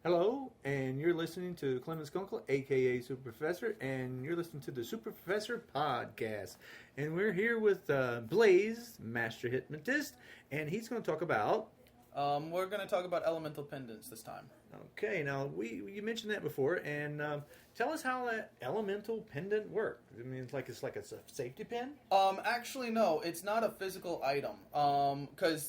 Hello, and you're listening to Clemons Kunkel, aka Super Professor, and you're listening to the Super Professor podcast. And we're here with Blaze, Master Hypnotist, and he's going to talk about. We're going to talk about elemental pendants this time. Okay, now you mentioned that before, and tell us how that elemental pendant works. I mean, it's like a safety pin. Actually, no, it's not a physical item.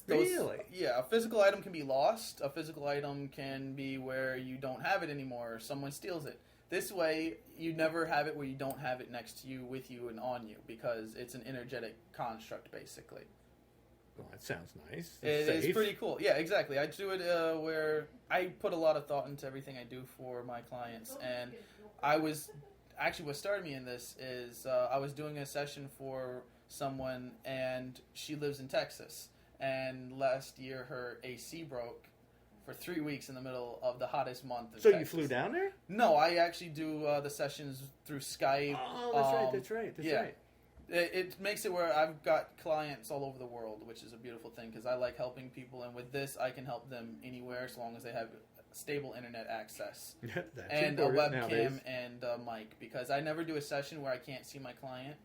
Really? Yeah, a physical item can be lost. A physical item can be where you don't have it anymore, or someone steals it. This way, you never have it where you don't have it next to you, with you, and on you, because it's an energetic construct, basically. Well, that sounds nice. It is pretty cool. Yeah, exactly. I do it where I put a lot of thought into everything I do for my clients, and what started me in this is I was doing a session for someone, and she lives in Texas, and last year her AC broke for 3 weeks in the middle of the hottest month of So Texas. you flew down there? No, I actually do the sessions through Skype. Oh, that's right. It makes it where I've got clients all over the world, which is a beautiful thing because I like helping people, and with this, I can help them anywhere as long as they have stable internet access and a webcam nowadays. and a mic. Because I never do a session where I can't see my client,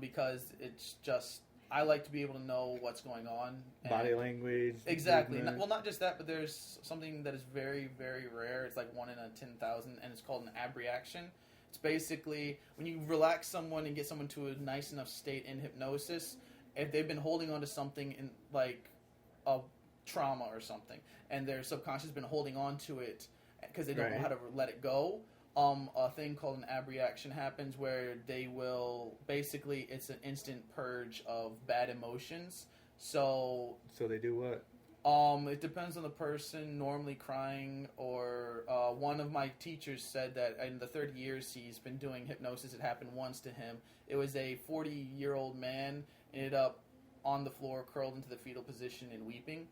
because it's just I like to be able to know what's going on. Body language. Exactly. Movement. Well, not just that, but there's something that is very, very rare. It's like 1 in 10,000, and it's called an abreaction. It's basically when you relax someone and get someone to a nice enough state in hypnosis, if they've been holding on to something in like a trauma or something, and their subconscious has been holding on to it because they don't know how to let it go, a thing called an abreaction happens where they will basically it's an instant purge of bad emotions. So they do what? It depends on the person, normally crying, or one of my teachers said that in the 30 years he's been doing hypnosis, it happened once to him. It was a 40-year-old man, ended up on the floor, curled into the fetal position and weeping.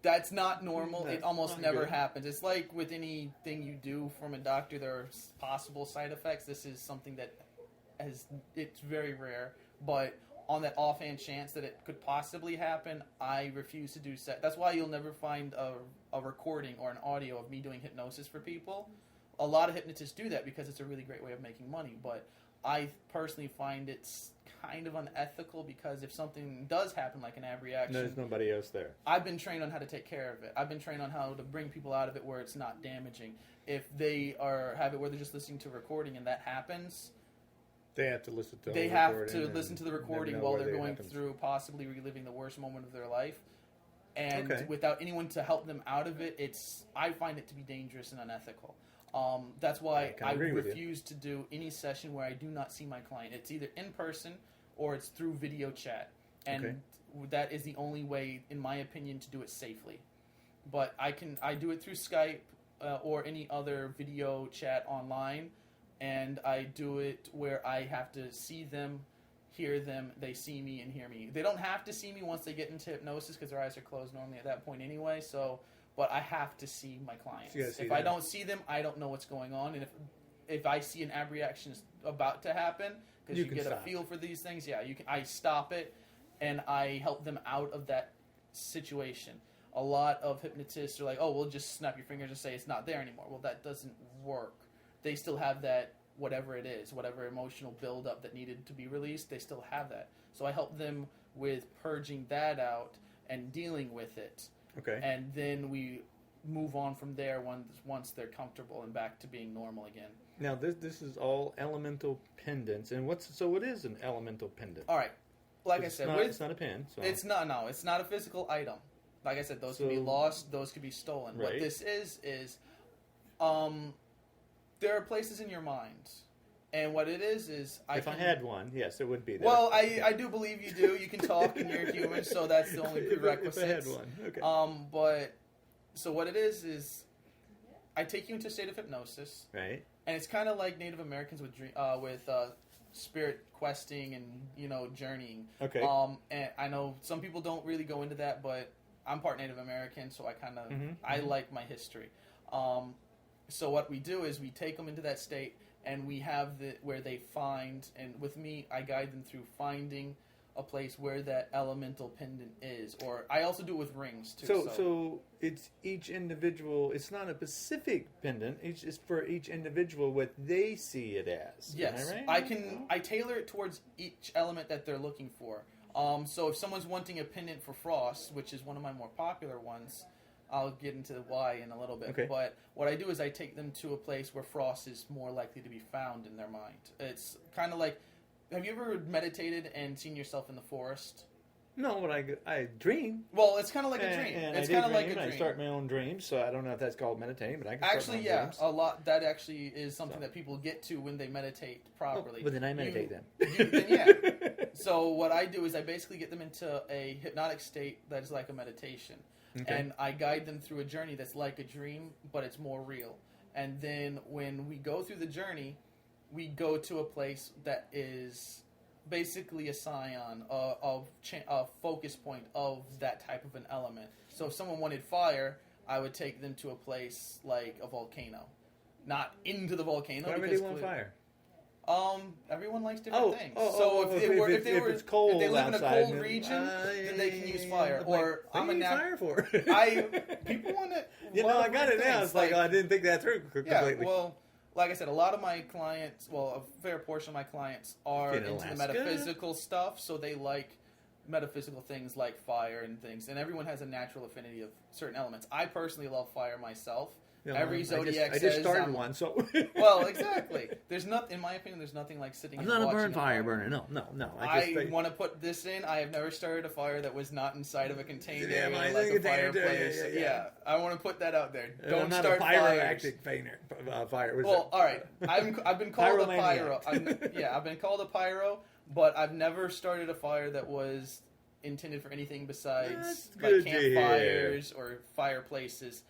That's not normal. It almost never happens. It's like with anything you do from a doctor, there are possible side effects. This is something that it's very rare, but on that offhand chance that it could possibly happen, I refuse to do That's why you'll never find a recording or an audio of me doing hypnosis for people. A lot of hypnotists do that because it's a really great way of making money, but I personally find it's kind of unethical because if something does happen like an abreaction... There's nobody else there. I've been trained on how to take care of it. I've been trained on how to bring people out of it where it's not damaging. If they have it where they're just listening to a recording and that happens... They have to listen to the recording while they're going through possibly reliving the worst moment of their life. And without anyone to help them out of it, I find it to be dangerous and unethical. That's why I refuse to do any session where I do not see my client. It's either in person or it's through video chat. And that is the only way, in my opinion, to do it safely. But I do it through Skype or any other video chat online. And I do it where I have to see them, hear them, they see me and hear me. They don't have to see me once they get into hypnosis because their eyes are closed normally at that point anyway. But I have to see my clients. If I don't see them, I don't know what's going on. And if I see an abreaction is about to happen, because you get a feel for these things, I stop it and I help them out of that situation. A lot of hypnotists are like, oh, we'll just snap your fingers and say it's not there anymore. Well, that doesn't work. They still have that, whatever it is, whatever emotional buildup that needed to be released, they still have that. So I help them with purging that out and dealing with it. Okay. And then we move on from there once they're comfortable and back to being normal again. Now, this is all elemental pendants. And what is an elemental pendant? All right. Like I said, it's not a pen. So. It's not a physical item. Like I said, those can be lost, those can be stolen. Right. What this is there are places in your mind, and what it is if I had one, yes, it would be there. Well, I do believe you do. You can talk, and you're human, so that's the only prerequisite. If I had one, okay. But so what it is I take you into a state of hypnosis, right? And it's kind of like Native Americans with spirit questing and journeying. Okay. And I know some people don't really go into that, but I'm part Native American, so I kind of I like my history. So what we do is we take them into that state, and we have where they find, and with me, I guide them through finding a place where that elemental pendant is. Or I also do it with rings too. So it's each individual. It's not a specific pendant. It's for each individual what they see it as. Yes, am I right? I tailor it towards each element that they're looking for. So if someone's wanting a pendant for frost, which is one of my more popular ones, I'll get into why in a little bit. Okay. But what I do is I take them to a place where frost is more likely to be found in their mind. It's kind of like, have you ever meditated and seen yourself in the forest? No, but I dream. Well, it's kind of like a dream. And it's kind of like a dream. I start my own dreams, so I don't know if that's called meditating, but I can actually, start my own dreams. a lot. That actually is something that people get to when they meditate properly. Well, then I meditate then. Then yeah. So what I do is I basically get them into a hypnotic state that is like a meditation. Okay. And I guide them through a journey that's like a dream, but it's more real. And then when we go through the journey, we go to a place that is basically a scion, a focus point of that type of an element. So if someone wanted fire, I would take them to a place like a volcano. Not into the volcano. Why would they want fire? Everyone likes different things. If it's cold, if they live in a cold region, then they can use fire. Or I'm a fire for. People want it. I got it now. It's like I didn't think that through completely. Yeah, well, like I said, a lot of my clients, a fair portion of my clients are into the metaphysical stuff, so they like metaphysical things like fire and things. And everyone has a natural affinity of certain elements. I personally love fire myself. Every zodiac says... I just started one, so... Well, exactly. There's nothing, in my opinion, there's nothing like sitting and watching... I'm not a burn fire burner. No. I want to put this in. I have never started a fire that was not inside of a container, like a fireplace. Yeah, I want to put that out there. Don't start fires. Fire. Well, all right. I've been called a pyro. I've been called a pyro, but I've never started a fire that was intended for anything besides like campfires or fireplaces.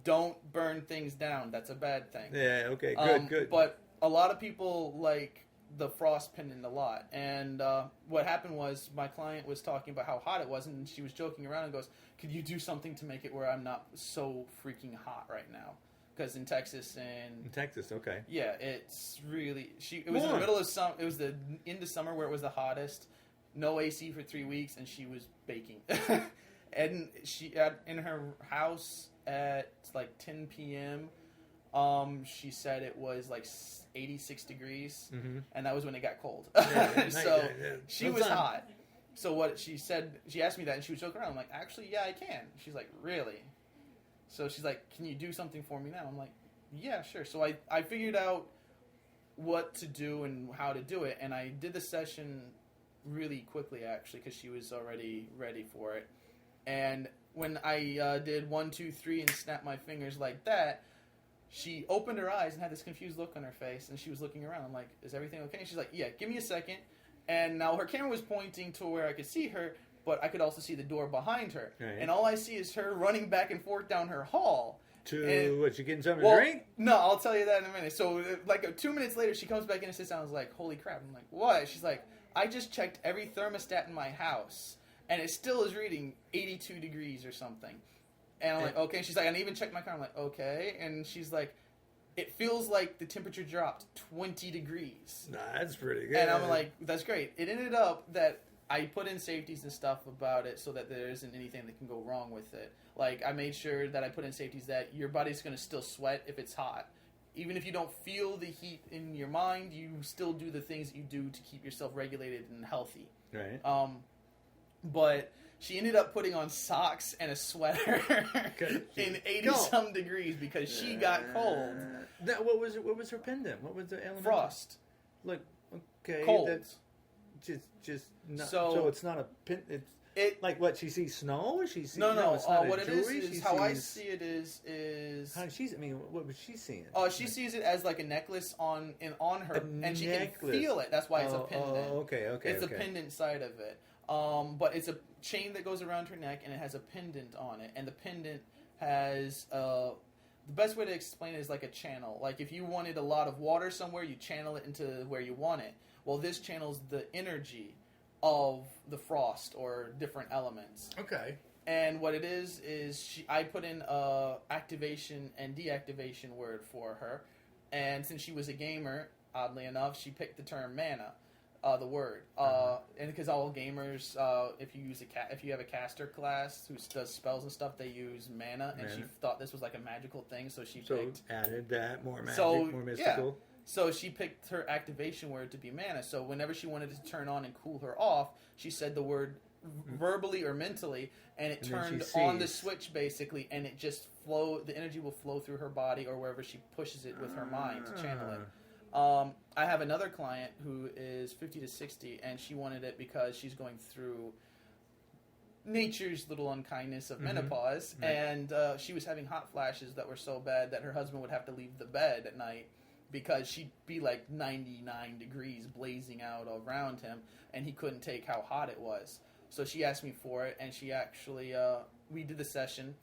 Don't burn things down. That's a bad thing. Yeah, okay, good. But a lot of people like the frost pendant a lot. And what happened was my client was talking about how hot it was, and she was joking around and goes, could you do something to make it where I'm not so freaking hot right now? Because in Texas okay. Yeah, it's really... It was in the middle of summer. It was the end of summer where it was the hottest. No AC for 3 weeks, and she was baking. And she in her house... At like 10 p.m., she said it was like 86 degrees, and that was when it got cold. She was hot. So what she said, she asked me that, and she was joking around. I'm like, actually, yeah, I can. She's like, really? So she's like, can you do something for me now? I'm like, yeah, sure. So I figured out what to do and how to do it, and I did the session really quickly, actually, because she was already ready for it. And when I did 1, 2, 3 and snapped my fingers like that, she opened her eyes and had this confused look on her face, and she was looking around. I'm like, is everything okay? And she's like, yeah, give me a second. And now her camera was pointing to where I could see her, but I could also see the door behind her. Right. And all I see is her running back and forth down her hall. What, you getting something to drink? No, I'll tell you that in a minute. So, like, 2 minutes later, she comes back in and sits down. I was like, holy crap. I'm like, what? She's like, I just checked every thermostat in my house, and it still is reading 82 degrees or something. And I'm like, okay. She's like, I even checked my car. I'm like, okay. And she's like, it feels like the temperature dropped 20 degrees. Nah, that's pretty good. And I'm like, that's great. It ended up that I put in safeties and stuff about it so that there isn't anything that can go wrong with it. Like, I made sure that I put in safeties that your body's going to still sweat if it's hot. Even if you don't feel the heat in your mind, you still do the things that you do to keep yourself regulated and healthy. Right. But she ended up putting on socks and a sweater in 80-some degrees because she got cold. What was her pendant? What was the element? Frost. Look, okay. Cold. That's just not, so it's not a pendant. It's like what she sees snow. Or she sees no. It's not what it is how I see it is how she's. I mean, what was she seeing? She sees it as like a necklace on her, and she can feel it. That's why it's a pendant. Okay. It's a pendant side of it. But it's a chain that goes around her neck, and it has a pendant on it. And the pendant has the best way to explain it is like a channel. Like if you wanted a lot of water somewhere, you channel it into where you want it. Well, this channels the energy of the frost or different elements. Okay. And what it is I put in a activation and deactivation word for her. And since she was a gamer, oddly enough, she picked the term mana. the word, and because all gamers, if you have a caster class who does spells and stuff, they use mana, and she thought this was like a magical thing, so she picked added that more magic, more mystical. Yeah. So she picked her activation word to be mana. So whenever she wanted to turn on and cool her off, she said the word verbally or mentally, and it turned on the switch basically, and it just the energy will flow through her body or wherever she pushes it with her mind to channel it. I have another client who is 50 to 60, and she wanted it because she's going through nature's little unkindness of menopause, and she was having hot flashes that were so bad that her husband would have to leave the bed at night because she'd be like 99 degrees blazing out around him, and he couldn't take how hot it was. So she asked me for it, and she actually, we did the session,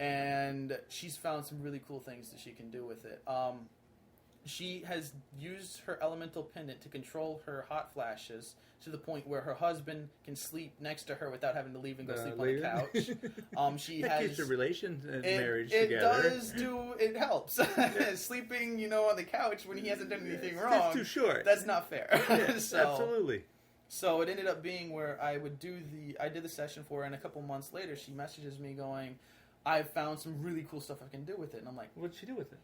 and she's found some really cool things that she can do with it. She has used her elemental pendant to control her hot flashes to the point where her husband can sleep next to her without having to leave and go sleep on the couch. She that has keeps the relation and marriage together. It helps. Yeah. Sleeping, on the couch when he hasn't done anything wrong. That's too short. That's not fair. Yeah, absolutely. So it ended up being where I did the session for her, and a couple months later she messages me going, "I've found some really cool stuff I can do with it." And I'm like, "What'd she do with it?"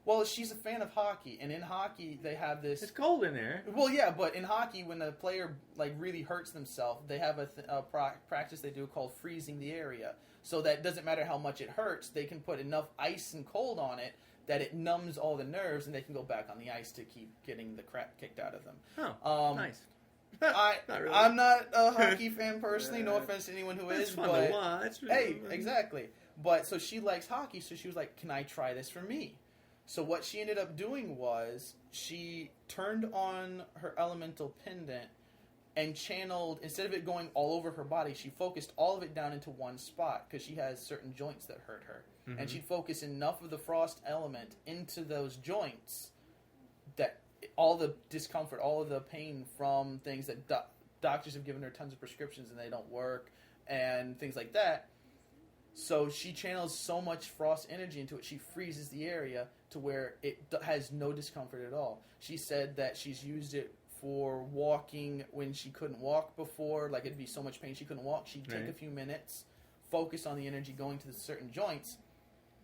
Well, she's a fan of hockey, and in hockey they have this. It's cold in there. Well, yeah, but in hockey, when the player really hurts themselves, they have a practice they do called freezing the area. So that doesn't matter how much it hurts, they can put enough ice and cold on it that it numbs all the nerves, and they can go back on the ice to keep getting the crap kicked out of them. Oh, nice. I'm not a hockey fan personally. No offense to anyone who is. Fun but to watch. Hey, exactly. But so she likes hockey, so she was like, "Can I try this for me?" So what she ended up doing was she turned on her elemental pendant and channeled, instead of it going all over her body, she focused all of it down into one spot because she has certain joints that hurt her. And she'd focus enough of the frost element into those joints that all the discomfort, all of the pain from things that doctors have given her tons of prescriptions and they don't work and things like that. So she channels so much frost energy into it, she freezes the area to where it has no discomfort at all. She said that she's used it for walking when she couldn't walk before, like it'd be so much pain she couldn't walk. She'd take a few minutes, focus on the energy going to the certain joints,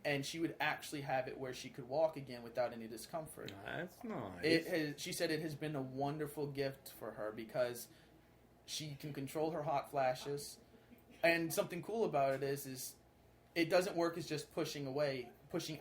and she would actually have it where she could walk again without any discomfort. That's nice. She said it has been a wonderful gift for her because she can control her hot flashes. And something cool about it is it doesn't work as just pushing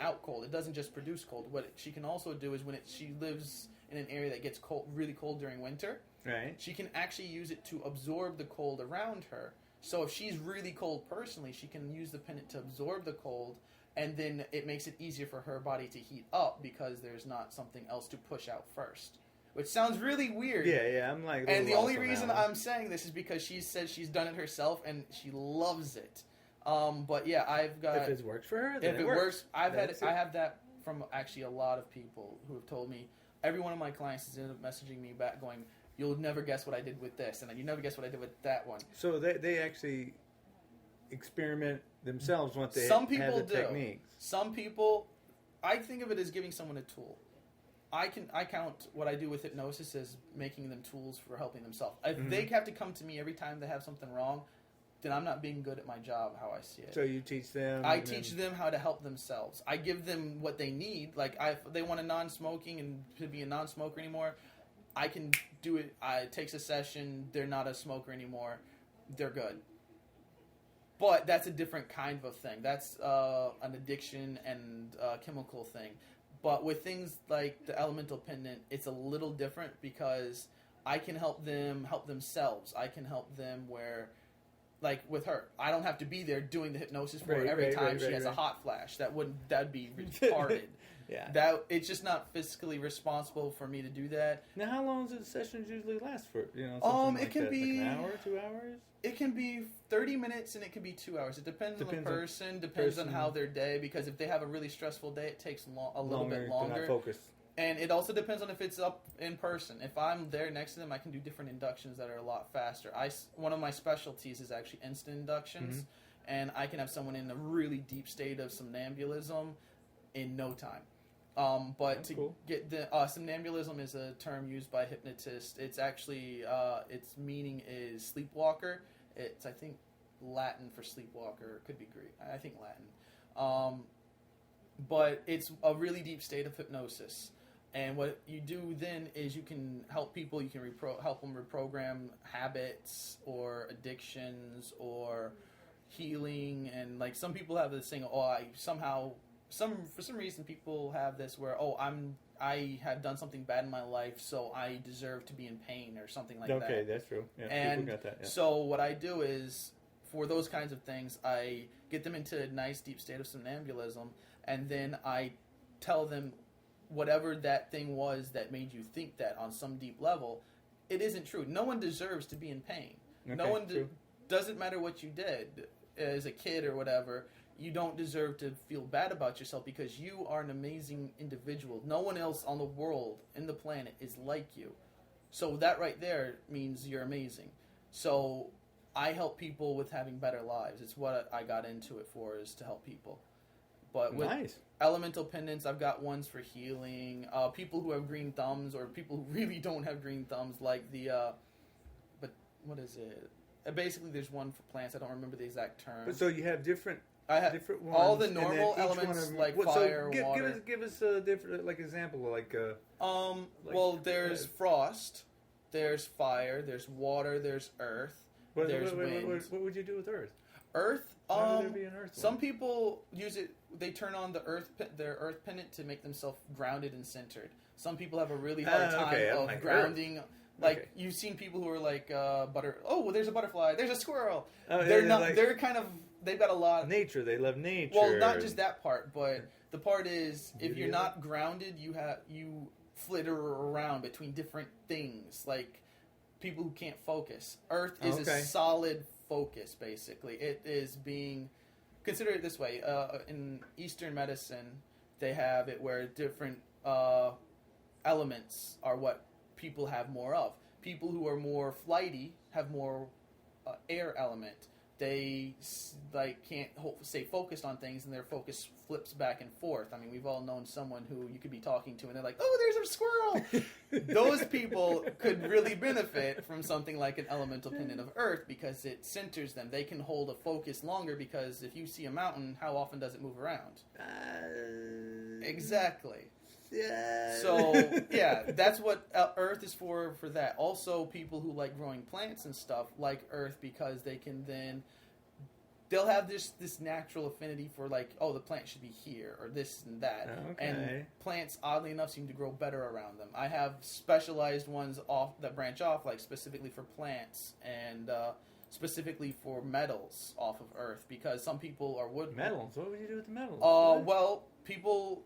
out cold. It doesn't just produce cold. What she can also do is when she lives in an area that gets cold, really cold during winter, right? She can actually use it to absorb the cold around her. So if she's really cold personally, she can use the pendant to absorb the cold, and then it makes it easier for her body to heat up because there's not something else to push out first. Which sounds really weird. Yeah, I'm like... And the only reason I'm saying this is because she said she's done it herself, and she loves it. But yeah, I've got... If it works for her, then if it works. I have that from actually a lot of people who have told me. Every one of my clients has ended up messaging me back going, "You'll never guess what I did with this, and then you never guess what I did with that one." So they actually experiment themselves once they Some people have the do. techniques. Some people... I think of it as giving someone a tool. I count what I do with hypnosis as making them tools for helping themselves. If they have to come to me every time they have something wrong, then I'm not being good at my job, how I see it. So you teach them? I teach them how to help themselves. I give them what they need. Like, if they want a non-smoking and to be a non-smoker anymore, I can do it. It takes a session. They're not a smoker anymore. They're good. But that's a different kind of thing. That's an addiction and chemical thing. But with things like the elemental pendant, it's a little different because I can help them help themselves. I can help them where, like with her, I don't have to be there doing the hypnosis for her every time she has a hot flash. That'd be retarded. Yeah. It's just not fiscally responsible for me to do that. Now, how long does the sessions usually last for? It can be like an hour, 2 hours. It can be 30 minutes and it can be 2 hours. It depends on the person. Depends on how their day. Because if they have a really stressful day, it takes a little bit longer. To focus. And it also depends on if it's up in person. If I'm there next to them, I can do different inductions that are a lot faster. One of my specialties is actually instant inductions, and I can have someone in a really deep state of somnambulism in no time. But to cool. get the somnambulism is a term used by hypnotists. It's actually its meaning is sleepwalker. It's I think Latin for sleepwalker. It could be Greek. I think Latin. But it's a really deep state of hypnosis. And what you do then is you can help people. You can help them reprogram habits or addictions or healing. And like some people have this thing. For some reason people have this where I have done something bad in my life, so I deserve to be in pain or something like that. Okay, that's true. Yeah, and people got that. Yeah. So what I do is for those kinds of things, I get them into a nice deep state of somnambulism, and then I tell them whatever that thing was that made you think that on some deep level, it isn't true. No one deserves to be in pain. Okay, no one doesn't matter what you did as a kid or whatever. You don't deserve to feel bad about yourself because you are an amazing individual. No one else on the world, in the planet, is like you. So that right there means you're amazing. So I help people with having better lives. It's what I got into it for, is to help people. But with elemental pendants, I've got ones for healing. People who have green thumbs or people who really don't have green thumbs, like but what is it? Basically, there's one for plants. I don't remember the exact term. But so you have different... I have different ones, all the normal elements like fire, water. Give us a different example well, there's frost, there's fire, there's water, there's earth, there's wind. What would you do with earth? Earth. Why would there be an earth Some people use it. They turn on their earth pendant to make themselves grounded and centered. Some people have a really hard time of grounding. Earth. Like you've seen people who are like butter. Oh, well, there's a butterfly. There's a squirrel. They're kind of. They've got a lot. Nature. They love nature. Well, not just that part, but the part is if you're not grounded, you flitter around between different things. Like people who can't focus. Earth is a solid focus. Basically, it is being. Consider it this way: in Eastern medicine, they have it where different elements are what people have more of. People who are more flighty have more air element. They can't stay focused on things, and their focus flips back and forth. I mean, we've all known someone who you could be talking to, and they're like, "Oh, there's a squirrel." Those people could really benefit from something like an elemental pendant of earth because it centers them. They can hold a focus longer because if you see a mountain, how often does it move around? Exactly. Yeah. So, yeah, that's what Earth is for that. Also, people who like growing plants and stuff like Earth because they can then... They'll have this natural affinity for like, oh, the plant should be here or this and that. Okay. And plants, oddly enough, seem to grow better around them. I have specialized ones that branch off, like specifically for plants and specifically for metals off of Earth because some people are wood... Metals? What would you do with the metals? Well, people...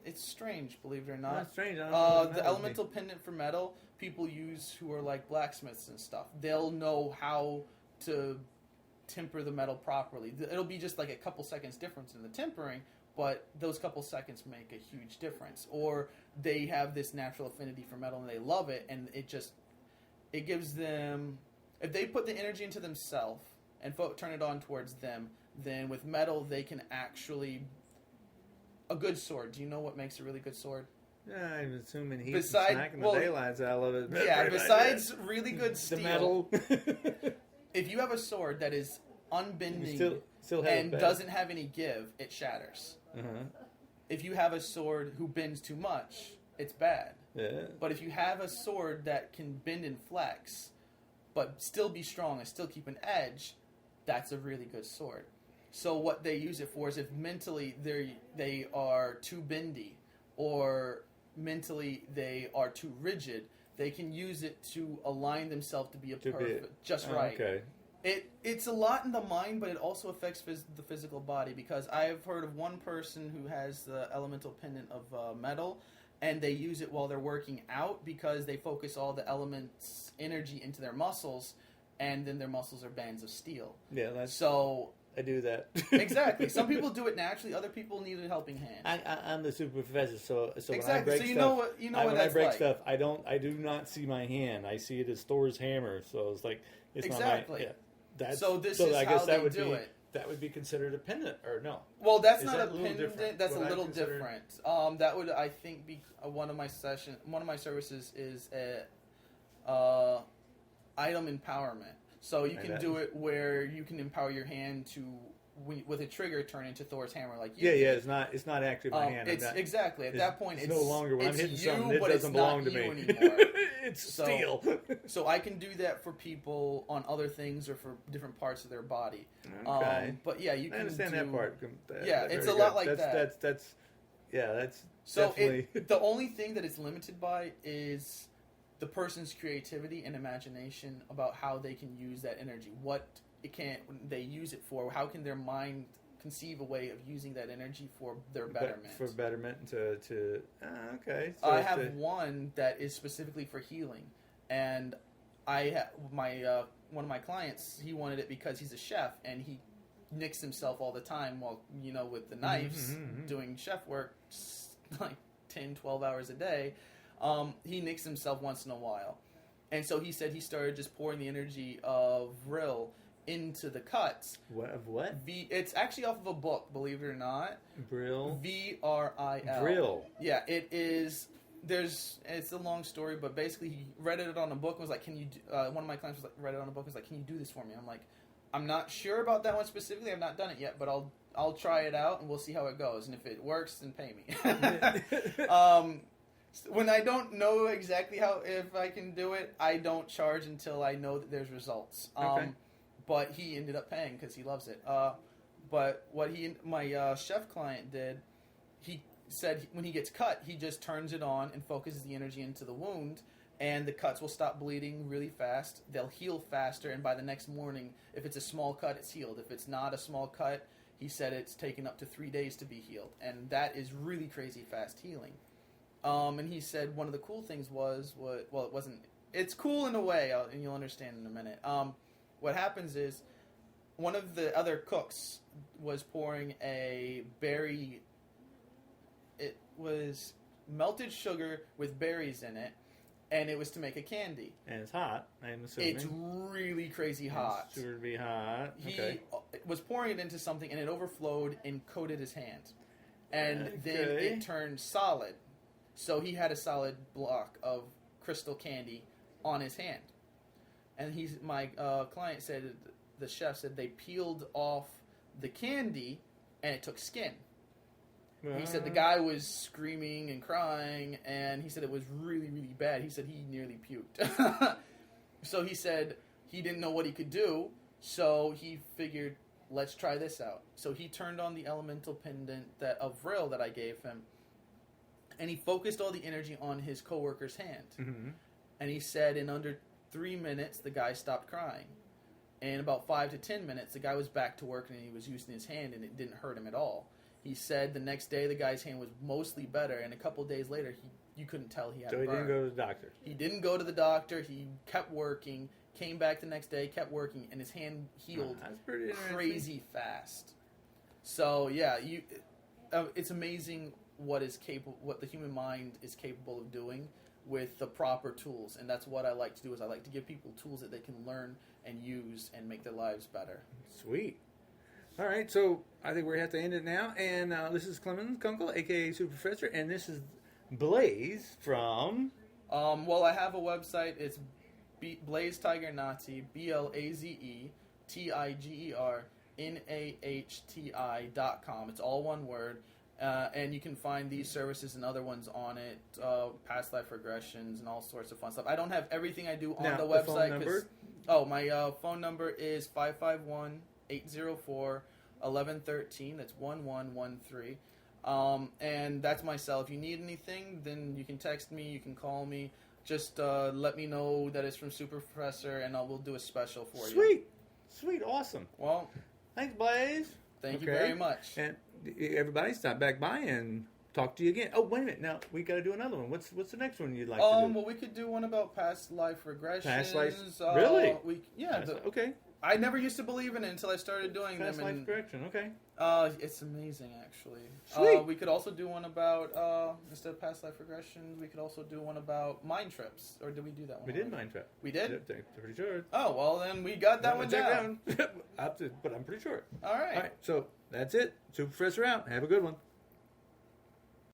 it's strange, believe it or not. Not strange. I don't know the elemental pendant for metal, people use who are like blacksmiths and stuff. They'll know how to temper the metal properly. It'll be just like a couple seconds difference in the tempering, but those couple seconds make a huge difference. Or they have this natural affinity for metal and they love it, and it gives them, if they put the energy into themselves and turn it on towards them, then with metal they can actually... A good sword. Do you know what makes a really good sword? Yeah, I'm assuming he's smacking the daylights out of it. Yeah, besides really good steel. The metal. If you have a sword that is unbending still and doesn't have any give, it shatters. Uh-huh. If you have a sword who bends too much, it's bad. Yeah. But if you have a sword that can bend and flex, but still be strong and still keep an edge, that's a really good sword. So what they use it for is if mentally they are too bendy or mentally they are too rigid, they can use it to align themselves to be just right. Okay. It's a lot in the mind, but it also affects the physical body because I've heard of one person who has the elemental pendant of metal, and they use it while they're working out because they focus all the elements' energy into their muscles, and then their muscles are bands of steel. Yeah, so... I do that. Exactly. Some people do it naturally. Other people need a helping hand. I'm the super professor, so exactly. when I break so you stuff, know what that's when I break like. stuff, I do not see my hand. I see it as Thor's hammer. So it's like it's exactly. not my, yeah. So this is how they do it. that would be considered a pendant, or no? Well, that's Is not that a pendant. different? That's a little different. That would, I think, be one of my services is a item empowerment. So you can do it where you can empower your hand to, with a trigger, turn into Thor's hammer, like you. Yeah. It's not actually my hand. It's exactly at that point. It's no longer when I'm hitting something. It but doesn't belong to me. It's steel. So I can do that for people on other things or for different parts of their body. Okay. But yeah, you can. I understand that part. It's a lot like that. That's so definitely. The only thing that it's limited by is the person's creativity and imagination about how they can use that energy. What they use it for? How can their mind conceive a way of using that energy for their betterment? For betterment to okay. So I have one that is specifically for healing, and I have one of my clients. He wanted it because he's a chef and he nicks himself all the time while with the knives doing chef work, like 10, 12 hours a day. He nicks himself once in a while. And so he said he started just pouring the energy of Vril into the cuts. What? It's actually off of a book, believe it or not. Vril? Vril. Vril. Yeah, it is. It's a long story, but basically he read it on a book and was like, can you one of my clients read it on a book and was like, can you do this for me? I'm like, I'm not sure about that one specifically. I've not done it yet, but I'll try it out and we'll see how it goes. And if it works, then pay me. When I don't know exactly if I can do it, I don't charge until I know that there's results. Okay. But he ended up paying because he loves it. But what my chef client did, he said when he gets cut, he just turns it on and focuses the energy into the wound, and the cuts will stop bleeding really fast. They'll heal faster, and by the next morning, if it's a small cut, it's healed. If it's not a small cut, he said it's taken up to 3 days to be healed, and that is really crazy fast healing. And he said one of the cool things was it wasn't. It's cool in a way, and you'll understand in a minute. What happens is one of the other cooks was pouring a berry. It was melted sugar with berries in it, and it was to make a candy. And it's hot, I'm assuming. It's really crazy hot. It's sure to be hot. He was pouring it into something, and it overflowed and coated his hand. And then it turned solid. So he had a solid block of crystal candy on his hand. And my client said, the chef said they peeled off the candy and it took skin. He said the guy was screaming and crying, and he said it was really, really bad. He said he nearly puked. So he said he didn't know what he could do, so he figured, let's try this out. So he turned on the Elemental Pendant of Vril that I gave him, and he focused all the energy on his coworker's hand. Mm-hmm. And he said in under 3 minutes, the guy stopped crying. And about 5 to 10 minutes, the guy was back to work and he was using his hand and it didn't hurt him at all. He said the next day the guy's hand was mostly better, and a couple of days later you couldn't tell he had a burn. So he didn't go to the doctor? He didn't go to the doctor. He kept working, came back the next day, kept working, and his hand healed crazy fast. So yeah, it's amazing what the human mind is capable of doing with the proper tools, and that's what I like to do. Is I like to give people tools that they can learn and use and make their lives better. Sweet. All right, so I think we're going to have to end it now. And this is Clemons Kunkel, a.k.a. Super Professor, and this is Blaze from... Well, I have a website. It's Blaze Tiger Nazi, BlazeTigerNahti.com. It's all one word. And you can find these services and other ones on it, past life regressions and all sorts of fun stuff. I don't have everything I do on the website. Phone number? My phone number is 551-804-1113. That's 1113. And that's my cell. If you need anything, then you can text me, you can call me. Just let me know that it's from Super Professor, and we'll do a special for you. Sweet, awesome. Well, thanks, Blaze. Thank you very much. And everybody, stop back by and talk to you again. Oh, wait a minute. Now, we got to do another one. What's the next one you'd like to do? Well, we could do one about past life regressions. Past life? Really? Okay. I never used to believe in it until I started doing past them. Past life regression, okay. It's amazing, actually. Sweet. We could also do one about, instead of past life regressions, we could also do one about mind trips. Or did we do that one? We did mind trip. We did? Yeah, pretty sure. Oh, well, then we got that one down. But I'm pretty sure. All right. So, that's it. Super Professor out. Have a good one.